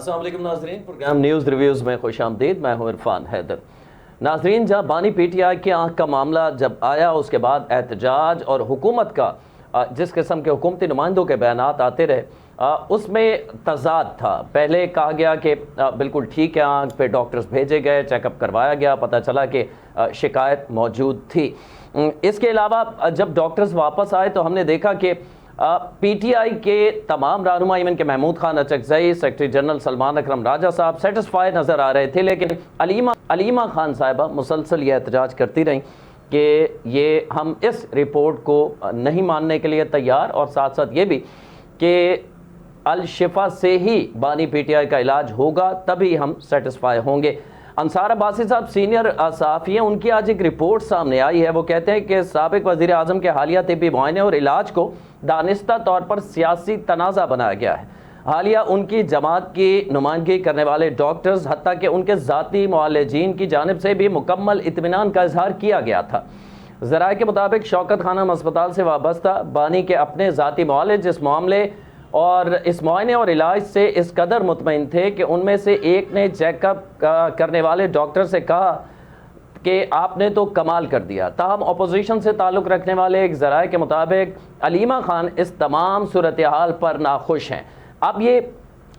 अस्सलाम वालेकुम नाजरीन, प्रोग्राम न्यूज़ रिव्यूज़ में खुश आमदीद। मैं हूँ इरफान हैदर। नाजरीन, जब बानी पीटीआई की आँख का मामला जब आया, उसके बाद एहतजाज और हुकूमत का जिस किस्म के हुकूमती नुमाइंदों के बयानात आते रहे, उसमें तजाद था। पहले कहा गया कि बिल्कुल ठीक है, आँख पे डॉक्टर्स भेजे गए, चेकअप करवाया गया, पता चला कि शिकायत मौजूद थी। इसके अलावा जब डॉक्टर्स वापस आए तो हमने देखा कि पीटीआई के तमाम रहनुमा, इवन के महमूद खान अचकजई, सेक्रेटरी जनरल सलमान अकरम राजा साहब सेटिस्फाई नज़र आ रहे थे, लेकिन अलीमा खान साहिबा मुसलसल ये एहतजाज करती रहीं कि ये हम इस रिपोर्ट को नहीं मानने के लिए तैयार, और साथ साथ ये भी कि अल शिफा से ही बानी पीटीआई का इलाज होगा, तभी हम सेटिस्फाई होंगे। अंसार अब्बासी साहब सीनियर सहाफ़ी हैं, उनकी आज एक रिपोर्ट सामने आई है। वो कहते हैं कि साबिक वज़ीर आज़म के हालिया तिब्बी मुआयने और इलाज को दानिस्ता तौर पर सियासी तनाज़ा बनाया गया है। हालिया उनकी जमात की नुमाइंदगी करने वाले डॉक्टर्स, हत्ता कि उनके ज़ाती मुआलजीन की जानिब से भी मुकम्मल इत्मीनान का इजहार किया गया था। ज़राए के मुताबिक शौकत खानम अस्पताल से वाबस्ता बानी के अपने ज़ाती मुआलिज इस मामले और इस मुआयने और इलाज से इस कदर मुतमईन थे कि उनमें से एक ने चेकअप करने वाले डॉक्टर से कहा कि आपने तो कमाल कर दिया। ताहम अपोजिशन से ताल्लुक़ रखने वाले एक ज़राए के मुताबिक अलीमा खान इस तमाम सूरत हाल पर नाखुश हैं। अब ये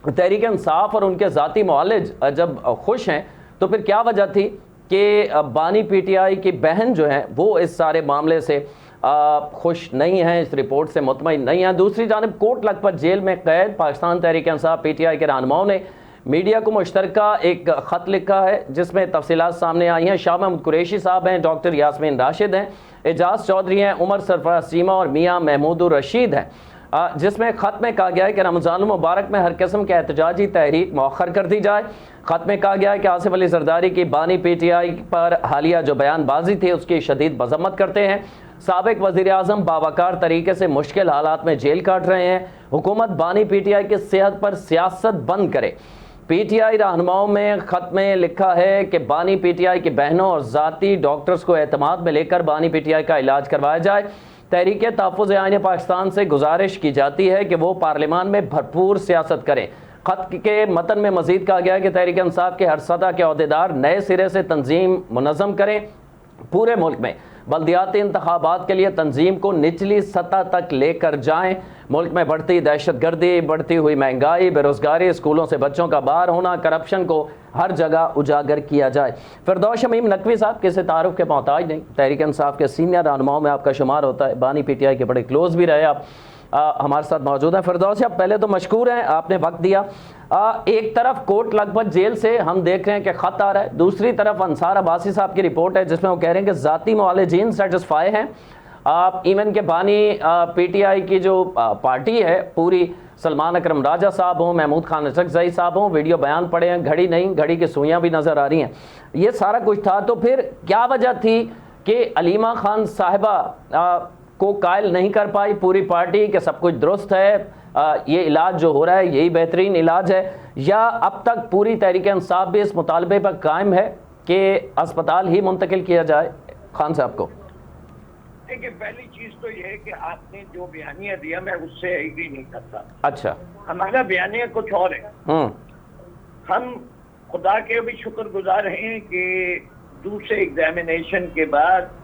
तहरीक इंसाफ और उनके ज़ाती मुआलिज जब खुश हैं तो फिर क्या वजह थी कि बानी पीटीआई की बहन जो है वो इस सारे मामले से खुश नहीं हैं, इस रिपोर्ट से मुतमईन नहीं हैं। दूसरी जानिब कोट लखपत जेल में कैद पाकिस्तान तहरीक इंसाफ पीटीआई के रहनुमाओं ने मीडिया को मुश्तरका एक ख़त लिखा है, जिसमें तफसीलात सामने आई हैं। शाह महमूद कुरैशी साहब हैं, डॉक्टर यास्मीन राशिद हैं, एजाज चौधरी हैं, उमर सरफराज सीमा और मियाँ महमूद रशीद हैं, जिसमें ख़त में कहा गया है कि रमज़ान मुबारक में हर किस्म के एहतजाजी तहरीक मौखर कर दी जाए। ख़त में कहा गया है कि आसिफ अली जरदारी की बानी पीटीआई पर हालिया जो बयानबाजी थी उसकी शदीद मजम्मत करते हैं। साबिक वज़ीर आज़म बावकार तरीके से मुश्किल हालात में जेल काट रहे हैं। हुकूमत बानी पीटीआई की सेहत पर सियासत बंद करे। पीटीआई रहनुमाओं में ख़त में लिखा है कि बानी पीटीआई की बहनों और ज़ाती डॉक्टर्स को एतमाद में लेकर बानी पीटीआई का इलाज करवाया जाए। तहरीक तहफ़्फ़ुज़ आईन पाकिस्तान से गुजारिश की जाती है कि वो पार्लियामान में भरपूर सियासत करें। ख़त के मतन में मज़ीद कहा गया है कि तहरीक इंसाफ के हर सतह के अहदेदार नए सिरे से तंजीम मुनज़्ज़म करें। पूरे मुल्क में बल्दियाती इंतखाबात के लिए तंजीम को निचली सतह तक लेकर जाएं। मुल्क में बढ़ती दहशतगर्दी, बढ़ती हुई महंगाई, बेरोज़गारी, स्कूलों से बच्चों का बाहर होना, करप्शन को हर जगह उजागर किया जाए। फिरदौस शमीम नकवी साहब किसी तारुफ के मोहताज नहीं, तहरीक इंसाफ के सीनियर रहनुमाओं में आपका शुमार होता है, बानी पीटीआई के बड़े क्लोज भी रहे आप। हमारे साथ मौजूद हैं। फिरदौस साहब, पहले तो मशकूर हैं, आपने वक्त दिया। एक तरफ कोट लखपत जेल से हम देख रहे हैं कि ख़त आ रहा है, दूसरी तरफ अंसार अब्बासी साहब की रिपोर्ट है जिसमें वो कह रहे हैं कि ज़ाती मुआलजीन सेटिस्फाई हैं। इवन के बानी पीटीआई की जो पार्टी है पूरी, सलमान अकरम राजा साहब हों, महमूद खान अचकजई साहब हों, वीडियो बयान पड़े हैं, घड़ी नहीं घड़ी की सुइयाँ भी नज़र आ रही हैं, ये सारा कुछ था। तो फिर क्या वजह थी कि अलीमा खान साहिबा को कायल नहीं कर पाई पूरी पार्टी कि सब कुछ दुरुस्त है, ये इलाज जो हो रहा है यही बेहतरीन इलाज है, या अब तक पूरी तहरीक इंसाफ भी इस मुतालबे पर कायम है कि अस्पताल ही मुंतकिल किया जाए खान साहब को? देखिए, पहली चीज तो ये है कि आपने जो बयानिया दिया मैं उससे एग्री नहीं करता। अच्छा, हमारा बयानिया कुछ और है। हम खुदा के भी शुक्रगुजार हैं कि दूसरे एग्जामिनेशन के बाद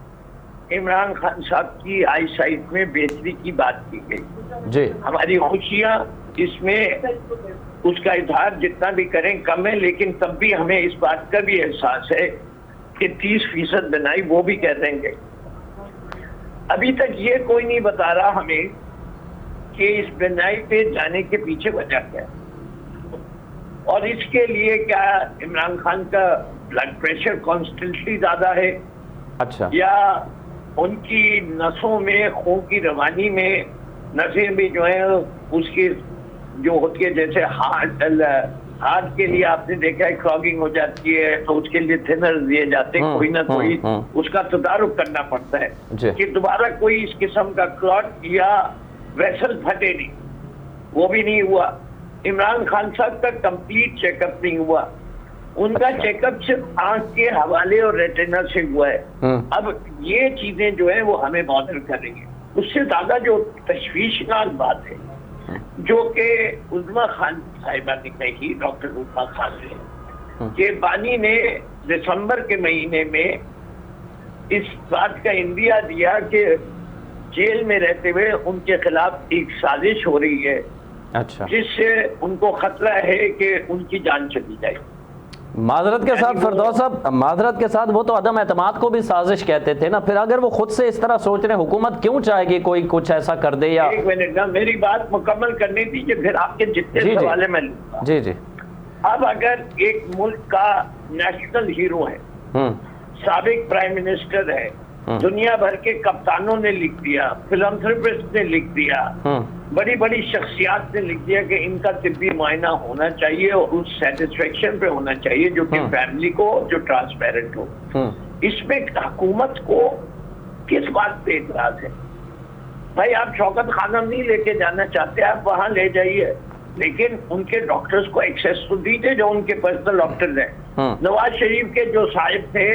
इमरान खान साहब की आई साइट में बेहतरी की बात की गई जी। हमारी खुशियाँ इसमें, उसका इजहार जितना भी करें कम है, लेकिन तब भी हमें इस बात का भी एहसास है कि 30% बनाई वो भी कह देंगे। अभी तक ये कोई नहीं बता रहा हमें कि इस बनाई पे जाने के पीछे वजह क्या है, और इसके लिए क्या इमरान खान का ब्लड प्रेशर कॉन्स्टेंटली ज्यादा है, अच्छा, या उनकी नसों में, खून की रवानी में नसें भी जो है उसकी जो होती है, जैसे हार्ट के लिए आपने देखा है क्लॉगिंग हो जाती है तो उसके लिए थिनर दिए जाते हैं, कोई ना कोई उसका तदारुक करना पड़ता है कि दोबारा कोई इस किस्म का क्लॉट या वेसल फटे नहीं, वो भी नहीं हुआ। इमरान खान साहब का कंप्लीट चेकअप नहीं हुआ, उनका चेकअप सिर्फ आंख के हवाले और रेटिना से हुआ है। अब ये चीजें जो है वो हमें बॉदर कर रही है। उससे ज्यादा जो तशवीशनाक बात है जो कि उज़्मा खान साहिबा ने कही, डॉक्टर उज़्मा खान ने, कि बानी ने दिसंबर के महीने में इस बात का इंदिया दिया कि जेल में रहते हुए उनके खिलाफ एक साजिश हो रही है, अच्छा, जिससे उनको खतरा है कि उनकी जान चली जाए। माजरत के साथ फिरदौस साहब, माजरत के साथ वो तो अदम एतमाद को भी साजिश कहते थे ना, फिर अगर वो खुद से इस तरह सोच रहे, हुकूमत क्यों चाहेगी कोई कुछ ऐसा कर दे? या एक मिनट ना, मेरी बात मुकम्मल करने दीजिए, फिर आपके जितने सवाल है मैं लूंगा। जी जी। अब अगर एक मुल्क का नेशनल हीरो है, साबिक प्राइम मिनिस्टर है, दुनिया भर के कप्तानों ने लिख दिया, फिलंथ्रोपिस्ट ने लिख दिया, बड़ी बड़ी शख्सियात ने लिख दिया कि इनका तिब्बी मुआयना होना चाहिए और उस सेटिस्फेक्शन पे होना चाहिए जो कि फैमिली को, जो ट्रांसपेरेंट हो। इसमें हुकूमत को किस बात पे इतराज है? भाई आप शौकत खानम नहीं लेके जाना चाहते, आप वहां ले जाइए, लेकिन उनके डॉक्टर्स को एक्सेस तो दीजिए जो उनके पर्सनल डॉक्टर्स हैं। नवाज शरीफ के जो साहिब थे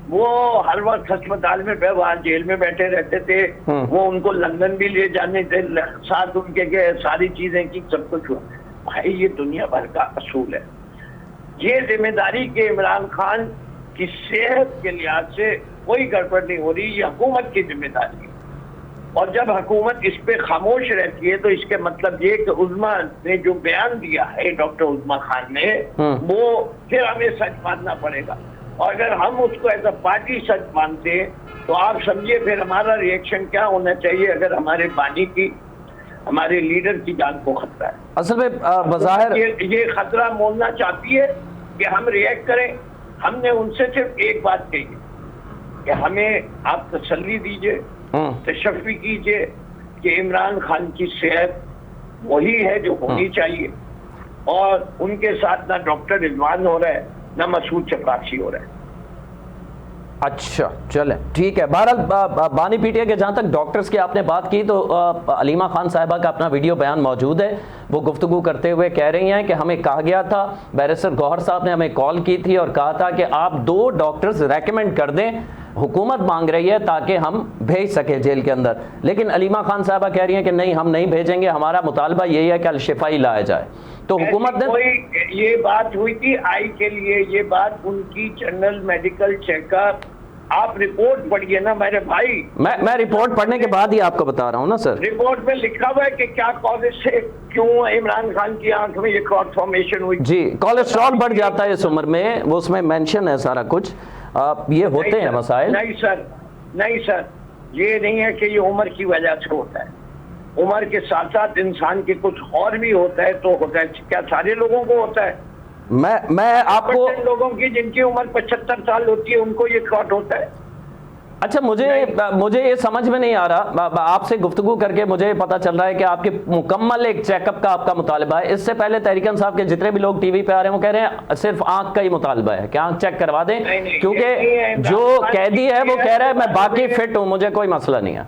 वो हर वक्त अस्पताल में, वहां जेल में बैठे रहते थे, वो उनको लंदन भी ले जाने थे, साथ उनके के सारी चीजें की, सब कुछ हुआ। भाई ये दुनिया भर का असूल है। ये जिम्मेदारी के इमरान खान की सेहत के लिहाज से कोई गड़बड़ नहीं हो रही, ये हुकूमत की जिम्मेदारी है। और जब हुकूमत इस पे खामोश रहती है तो इसके मतलब ये कि उज़्मा ने जो बयान दिया है, डॉक्टर उज़्मा खान ने, वो फिर हमें सच मानना पड़ेगा। और अगर हम उसको एज अ पार्टी सच मानते तो आप समझिए फिर हमारा रिएक्शन क्या होना चाहिए अगर हमारे बानी की, हमारे लीडर की जान को खतरा है। असल में बज़ाहिर ये खतरा मोलना चाहती है कि हम रिएक्ट करें। हमने उनसे सिर्फ एक बात कही कि हमें आप तसल्ली दीजिए, तशफ़ी कीजिए कि इमरान खान की सेहत वही है जो होनी चाहिए, और उनके साथ ना डॉक्टर रिजवान हो रहा है ना मसूद चपरासी हो रहा है। अच्छा चले ठीक है। बहरहाल बानी पीटीआई के जहाँ तक डॉक्टर्स की आपने बात की तो अलीमा खान साहिबा का अपना वीडियो बयान मौजूद है। वो गुफ्तगू करते हुए कह रही हैं कि हमें कहा गया था, बैरिस्टर गौहर साहब ने हमें कॉल की थी और कहा था कि आप 2 डॉक्टर्स रेकमेंड कर दें, हुकूमत मांग रही है ताकि हम भेज सके जेल के अंदर। लेकिन अलीमा खान साहिबा कह रही हैं कि नहीं हम नहीं भेजेंगे, हमारा मुतालबा यही है कि अल-शिफाई लाया जाए। तो हुकूमत ने कोई ये बात हुई थी आई के लिए, ये बात उनकी जनरल मेडिकल चेकअप, आप रिपोर्ट पढ़िए ना मेरे भाई। मैं रिपोर्ट पढ़ने के बाद ही आपको बता रहा हूँ ना सर। रिपोर्ट में लिखा हुआ है कि क्या कॉलेज से क्यों इमरान खान की आंख में ये क्लॉट फॉर्मेशन हुई। जी, कोलेस्ट्रॉल बढ़ जाता है इस उम्र में, वो उसमें मेंशन है सारा कुछ। ये होते हैं मसाइल। नहीं सर, नहीं सर, ये नहीं है कि ये उम्र की वजह से होता है। उम्र के साथ साथ इंसान के कुछ और भी होता है तो होता है। क्या सारे लोगों को होता है? मैं आपको लोगों की जिनकी उम्र 75 साल होती है उनको ये क्लॉट होता है। अच्छा, मुझे ये समझ में नहीं आ रहा, आपसे गुफ्तगू करके मुझे पता चल रहा है कि आपके मुकम्मल एक चेकअप का आपका मुतालबा है। इससे पहले तहरीक साहब के जितने भी लोग टीवी पे आ रहे हैं वो कह रहे हैं सिर्फ आंख का ही मुतालबा है कि आंख चेक करवा दें, क्योंकि जो कैदी है वो कह रहा है मैं बाकी फिट हूँ, मुझे कोई मसला नहीं है।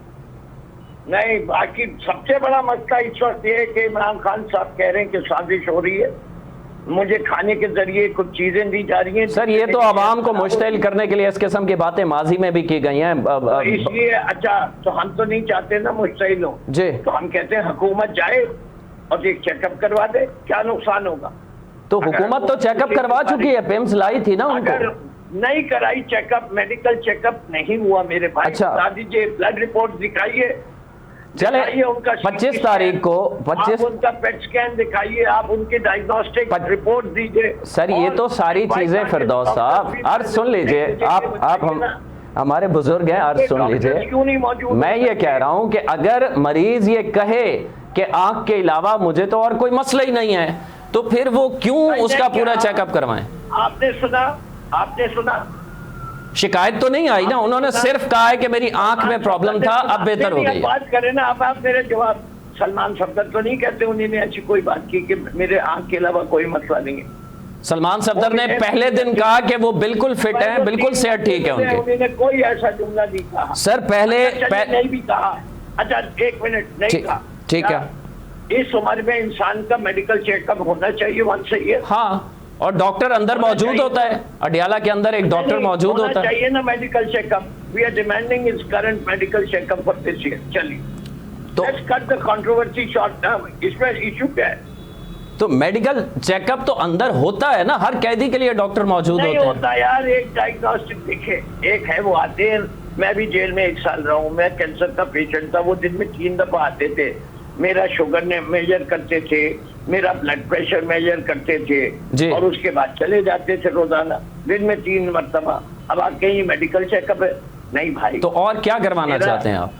नहीं, बाकी सबसे बड़ा मसला इस वक्त ये है कि इमरान खान साहब कह रहे हैं कि साजिश हो रही है, मुझे खाने के जरिए कुछ चीजें दी जा रही हैं। सर ये तो आवाम को मुश्तिल करने के लिए इस किस्म की बातें माजी में भी की गई हैं। इसलिए अच्छा, तो हम तो नहीं चाहते ना मुश्तिल हो जी, तो हम कहते हैं हुकूमत जाए और एक चेकअप करवा दे, क्या नुकसान होगा। तो हुकूमत तो चेकअप करवा चुकी है, पिम्स लाई थी ना उनको। अगर नहीं कराई चेकअप, मेडिकल चेकअप नहीं हुआ मेरे भाई, बता दीजिए, ब्लड रिपोर्ट दिखाइए, चले 25 तारीख को 25 उनका पेट स्कैन दिखाइए, आप उनकी डायग्नोस्टिक रिपोर्ट दीजिए। सर ये तो सारी चीजें फिरदौस साहब, अर्ज सुन लीजिए, आप हम हमारे बुजुर्ग हैं, अर्ज सुन लीजिए। मैं ये कह रहा हूं कि अगर मरीज ये कहे कि आंख के अलावा मुझे तो और कोई मसला ही नहीं है, तो फिर वो क्यों उसका पूरा चेकअप करवाएं? आपने सुना शिकायत तो नहीं आई ना, उन्होंने सिर्फ कहा है कि मेरी आंख में प्रॉब्लम था, अब बेहतर हो गई। बात करें ना आप मेरे जवाब। सलमान सफदर तो नहीं कहते उन्होंने ऐसी कोई बात की कि मेरे आंख के अलावा कोई मसला नहीं है। सलमान सफदर ने पहले दिन कहा कि वो बिल्कुल फिट हैं, बिल्कुल सेहत ठीक है उनके। उन्होंने कोई ऐसा जुमला नहीं कहा सर, पहले नहीं भी कहा। अच्छा एक मिनट, नहीं कहा, ठीक है। इस उम्र में इंसान का मेडिकल चेकअप होना चाहिए वंस अ ईयर। हाँ, और डॉक्टर अंदर मौजूद होता है, अडियाला के अंदर एक डॉक्टर मौजूद होता है। चाहिए ना medical checkup. We are demanding is current medical checkup for this year. चलिए तो let's cut the controversy short term. इसमें इशू क्या है? तो मेडिकल चेकअप तो अंदर होता है ना, हर कैदी के लिए डॉक्टर मौजूद नहीं होते हैं। होता यार, एक डायग्नोस्टिक देखे, एक है वो आते हैं। मैं भी जेल में 1 साल रहा हूँ, मैं कैंसर का पेशेंट था, वो दिन में 3 दफा आते थे। मेरा शुगर ने मेजर करते थे, मेरा ब्लड प्रेशर मेजर करते थे और उसके बाद चले जाते थे रोजाना, दिन में 3 मरतबा। अब आप कहीं मेडिकल चेकअप है? नहीं भाई। तो और क्या करवाना चाहते हैं आप?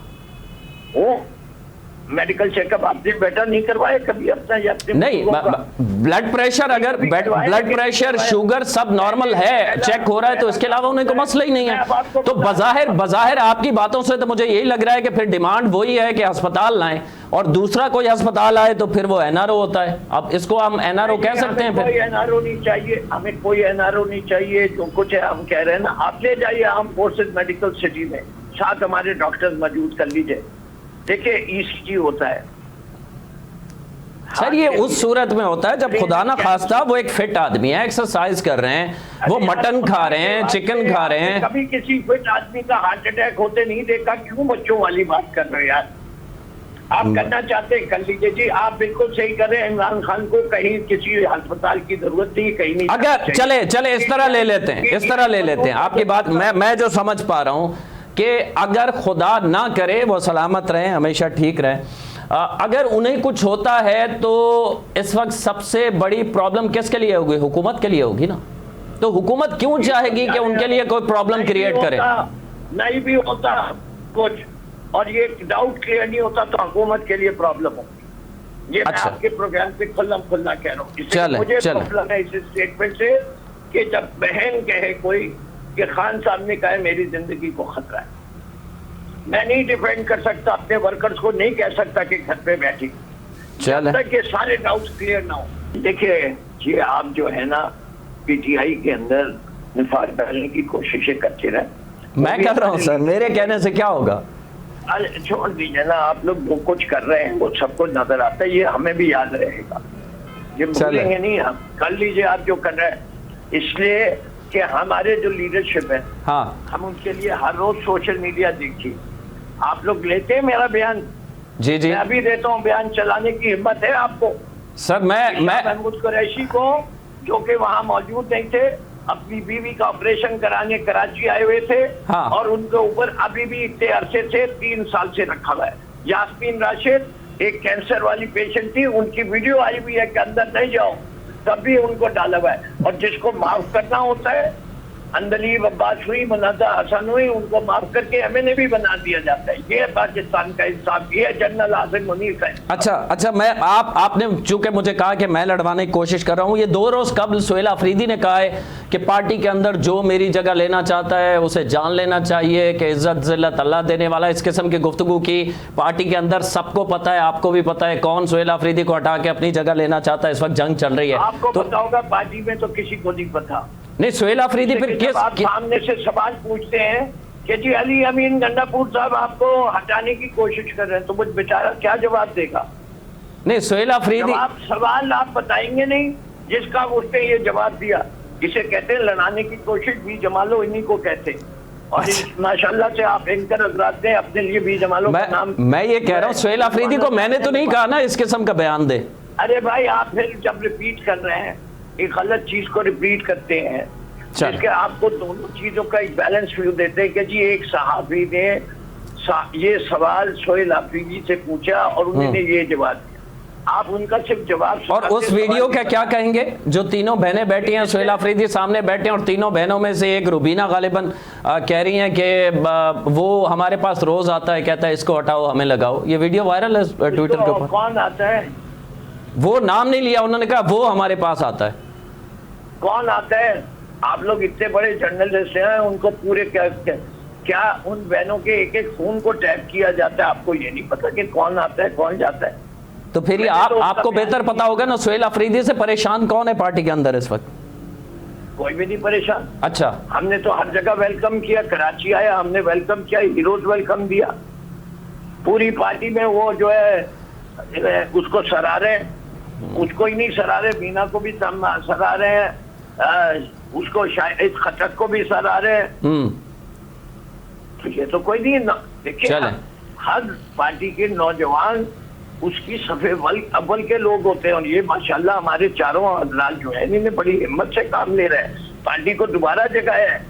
वो मेडिकल चेकअप आपने बेटा नहीं करवाए कभी अपना? या अपने नहीं, ब्लड प्रेशर, अगर ब्लड प्रेशर शुगर सब नॉर्मल है, चेक हो रहा है, तो इसके अलावा उन्हें कोई मसला ही नहीं है। तो बज़ाहिर आपकी बातों से तो मुझे यही लग रहा है कि फिर डिमांड वही है कि अस्पताल लाएं, और दूसरा कोई अस्पताल आए तो फिर वो एनआरओ होता है। अब इसको हम एनआरओ कह सकते हैं? कोई एनआरओ नहीं चाहिए हमें, कोई एनआरओ नहीं चाहिए। जो कुछ है हम कह रहे हैं ना, आप ले जाइए आर्म फोर्सेज मेडिकल सिटी में, साथ हमारे डॉक्टर्स मौजूद कर लीजिए। देखिए ईसीजी होता है सर, ये उस सूरत में होता है जब खुदा ना खास्ता वो एक फिट आदमी है, एक्सरसाइज कर रहे हैं, वो मटन खा रहे हैं, चिकन खा रहे हैं। कभी किसी फिट आदमी का हार्ट अटैक होते नहीं देखा, क्यों बच्चों वाली बात कर रहे हैं यार? आप करना चाहते हैं कर लीजिए जी, आप बिल्कुल सही कर रहे हैं। इमरान खान को कहीं किसी अस्पताल की जरूरत नहीं, कहीं नहीं। अगर चले इस तरह ले लेते हैं, इस तरह ले लेते हैं आपकी बात। मैं जो समझ पा रहा हूं कि अगर खुदा ना करे वो सलामत रहे, हमेशा ठीक रहे, अगर उन्हें कुछ होता है तो इस वक्त सबसे बड़ी प्रॉब्लम किसके लिए होगी? हुकूमत के लिए होगी ना। तो हुकूमत क्यों चाहेगी कि उनके लिए कोई प्रॉब्लम क्रिएट करे? नहीं भी होता कुछ, और ये डाउट क्लियर नहीं होता तो हुकूमत के लिए प्रॉब्लम होगी। ये अच्छा। मैं आपके प्रोग्राम पे खुल्ला कह रहा हूँ। मुझे प्रॉब्लम है इस स्टेटमेंट से कि जब बहन कहे कोई कि खान साहब ने कहा मेरी जिंदगी को खतरा है, मैं नहीं डिफेंड कर सकता अपने वर्कर्स को, नहीं कह सकता कि घर पे बैठी, जब तक ये सारे डाउट्स क्लियर ना हो। देखिए ये आप जो है ना पीटीआई के अंदर निफाक डालने की कोशिशें करते रहे। मैं कर रहा हूँ सर, मेरे कहने से क्या होगा? अरे छोड़ दीजिए ना, आप लोग जो कुछ कर रहे हैं वो सबको नजर आता है, ये हमें भी याद रहेगा, ये भूलेंगे नहीं हम। कर लीजिए आप जो कर रहे हैं, इसलिए कि हमारे जो लीडरशिप है, हाँ, हम उनके लिए हर रोज सोशल मीडिया देखिए। आप लोग लेते हैं मेरा बयान? जी जी, मैं अभी देता हूँ बयान, चलाने की हिम्मत है आपको? सर मैं महमूद कुरैशी को, जो कि वहाँ मौजूद नहीं थे, अपनी बीवी का ऑपरेशन कराने कराची आए हुए थे, हाँ। और उनके ऊपर अभी भी इतने अरसे से 3 साल से रखा हुआ है। यास्मीन राशिद एक कैंसर वाली पेशेंट थी, उनकी वीडियो आई हुई है कि अंदर नहीं जाओ, तब भी उनको डाला हुआ है। और जिसको माफ करना होता है, अंदलीब अब्बास हुई, मुनाजा हसन हुई, उनको माफ करके एमएनए भी बना दिया जाता है। ये पाकिस्तान का इंसाफ, ये जनरल आसिम मुनीर का। अच्छा, मैं आपने चूंकि मुझे कहा कि मैं लड़वाने की कोशिश कर रहा हूं, ये 2 रोज कबल सुहेल अफरीदी ने कहा है कि पार्टी के अंदर जो मेरी जगह लेना चाहता है उसे जान लेना चाहिए, कि इज्जत जिल्लत अल्लाह देने वाला। इस किस्म की गुफ्तगू की पार्टी के अंदर सबको पता है, आपको भी पता है कौन सुहेल अफरीदी को हटा के अपनी जगह लेना चाहता है। इस वक्त जंग चल रही है, आपको पता होगा, पार्टी में तो किसी को नहीं पता। नहीं, सुहेल अफरीदी फिर किस सामने से सवाल पूछते हैं कि जी अली अमीन गंडापुर साहब आपको हटाने की कोशिश कर रहे हैं, तो मुझे बेचारा क्या जवाब देगा? नहीं, सुहेल अफरीदी सवाल आप बताएंगे नहीं, जिसका उसने ये जवाब दिया, इसे कहते हैं लड़ाने की कोशिश। भी जमालो इन्हीं को कहते हैं, और माशाल्लाह से आप एंकर हजरात ने अपने लिए भी जमालो का नाम। मैं ये कह रहा हूँ सुहेल अफरीदी को मैंने तो नहीं कहा ना इस किस्म का बयान दे। अरे भाई आप फिर जब रिपीट कर रहे हैं, एक गलत चीज को रिपीट करते हैं, जिसके आपको दोनों चीजों का एक बैलेंस व्यू देते हैं कि जी एक सहाफी ने ये सवाल सुहेल अफरीदी से पूछा और उन्होंने ये जवाब दिया, आप उनका सिर्फ जवाब। और उस वीडियो का क्या कहेंगे जो तीनों बहनें बैठी हैं, सुहेल अफरीदी सामने बैठे हैं और तीनों बहनों में से एक रुबीना गालिबन कह रही हैं कि वो हमारे पास रोज आता है, कहता है इसको हटाओ हमें लगाओ। ये वीडियो वायरल है ट्विटर के ऊपर। कौन आता है? वो नाम नहीं लिया, उन्होंने कहा वो हमारे पास आता है। कौन आता है? आप लोग इतने बड़े जर्नलिस्ट हैं, उनको पूरे क्या उन बहनों के एक एक फोन को टैप किया जाता है? आपको ये नहीं पता कि कौन आता है कौन जाता है? तो फिर ये आपको बेहतर पता होगा ना, सुहेल अफरीदी से परेशान कौन है पार्टी के अंदर इस वक्त? कोई भी नहीं परेशान। अच्छा, हमने तो हर जगह वेलकम किया, कराची आया हमने वेलकम किया, हीरोज वेलकम दिया। पूरी पार्टी में वो जो है उसको सराह रहे, उसको ही नहीं सराह रहे, बीना को भी सराह रहे हैं, उसको शायद खटक को भी सराह रहे हैं। तो ये तो कोई नहीं। देखिए हर पार्टी के नौजवान उसकी सफे अव्वल के लोग होते हैं, और ये माशाल्लाह हमारे चारों हजरात जो है इन्हें बड़ी हिम्मत से काम ले रहे हैं, पार्टी को दोबारा जगाया है।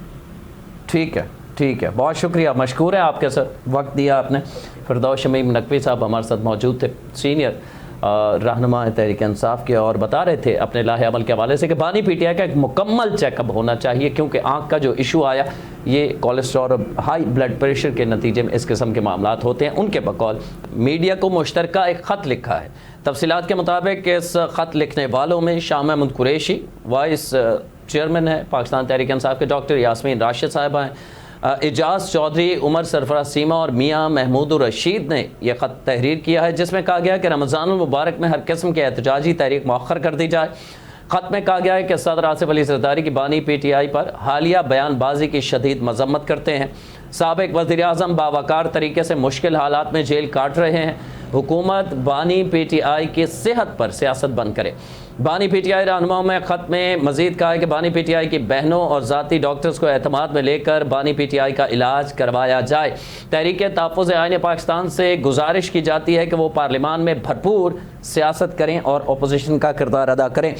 ठीक है, ठीक है, बहुत शुक्रिया, मशकूर है आपके सर, वक्त दिया आपने। फिरदौस शमीम नकवी साहब हमारे साथ मौजूद थे, सीनियर रहनुमा तहरीक इंसाफ के, और बता रहे थे अपने लाहे अमल के हवाले से कि बानी पीटीआई का एक मुकम्मल चेकअप होना चाहिए, क्योंकि आँख का जो इशू आया ये कोलेस्ट्रॉल और हाई ब्लड प्रेशर के नतीजे में इस किस्म के मामलात होते हैं। उनके बकौल मीडिया को मुश्तरका एक ख़त लिखा है। तफसीलात के मुताबिक इस ख़त लिखने वालों में शाह महमूद कुरैशी वाइस चेयरमैन है पाकिस्तान तहरीक इंसाफ के, डॉक्टर यास्मीन राशिद साहिबा हैं, एजाज चौधरी, उमर सरफराज सीमा और मियाँ महमूद रशीद ने यह ख़त तहरीर किया है, जिसमें कहा गया है कि रमज़ानुल मुबारक में हर किस्म के एहतजाजी तहरीक मौखर कर दी जाए। ख़त में कहा गया है कि सदर आसिफ अली ज़रदारी की बानी पीटीआई पर हालिया बयानबाजी की शदीद मजम्मत करते हैं। साबिक़ वज़ीर-ए-आज़म बावकार तरीके से मुश्किल हालात में जेल काट रहे हैं। हुकूमत बानी पीटीआई की सेहत पर सियासत बंद करे। बानी पीटीआई रहनुमाओं में ख़त में मज़ीद कहा है कि बानी पीटीआई की बहनों और ज़ाती डॉक्टर्स को एतमाद में लेकर बानी पीटीआई का इलाज करवाया जाए। तहरीक तहफ़्फ़ुज़ आईन पाकिस्तान से गुजारिश की जाती है कि वो पार्लियामान में भरपूर सियासत करें और अपोजिशन का किरदार अदा करें।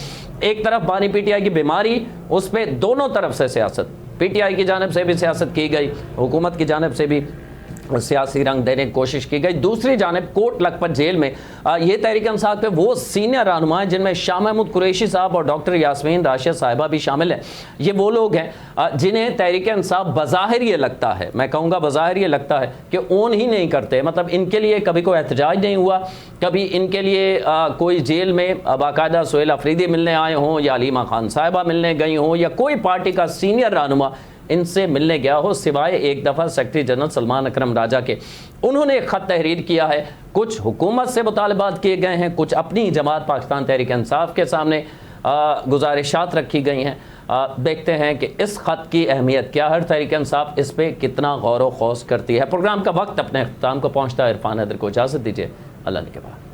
एक तरफ बानी पीटीआई की बीमारी, उस पर दोनों तरफ से सियासत, पीटीआई की जानिब से भी सियासत की गई, हुकूमत की जानिब से भी सियासी रंग देने की कोशिश की गई। दूसरी जानिब कोट लखपत जेल में ये तहरीक इंसाफ के वो सीनियर रहनुमा हैं जिनमें शाह महमूद कुरैशी साहब और डॉक्टर यास्मीन राशिद साहिबा भी शामिल हैं। ये वो लोग हैं जिन्हें तहरीक इंसाफ बज़ाहिर ये लगता है, मैं कहूँगा बज़ाहिर ये लगता है कि ओन ही नहीं करते, मतलब इनके लिए कभी कोई एहतजाज नहीं हुआ, कभी इनके लिए कोई जेल में बाकायदा सुहेल अफरीदी मिलने आए हों या अलीमा खान साहिबा मिलने गई हों या कोई पार्टी का सीनियर रहनुमा इनसे मिलने गया हो, सिवाय एक दफ़ा सेक्रेटरी जनरल सलमान अकरम राजा के। उन्होंने एक ख़त तहरीर किया है, कुछ हुकूमत से मुतालबात किए गए हैं, कुछ अपनी जमात पाकिस्तान तहरीक इंसाफ के सामने गुजारिशात रखी गई हैं। देखते हैं कि इस ख़त की अहमियत क्या है, तहरीक इंसाफ इस पर कितना गौर व खौस करती है। प्रोग्राम का वक्त अपने अख्ताम को पहुँचता है। इरफान हैदर को इजाज़त दीजिए, अल्लाह ने के बाद।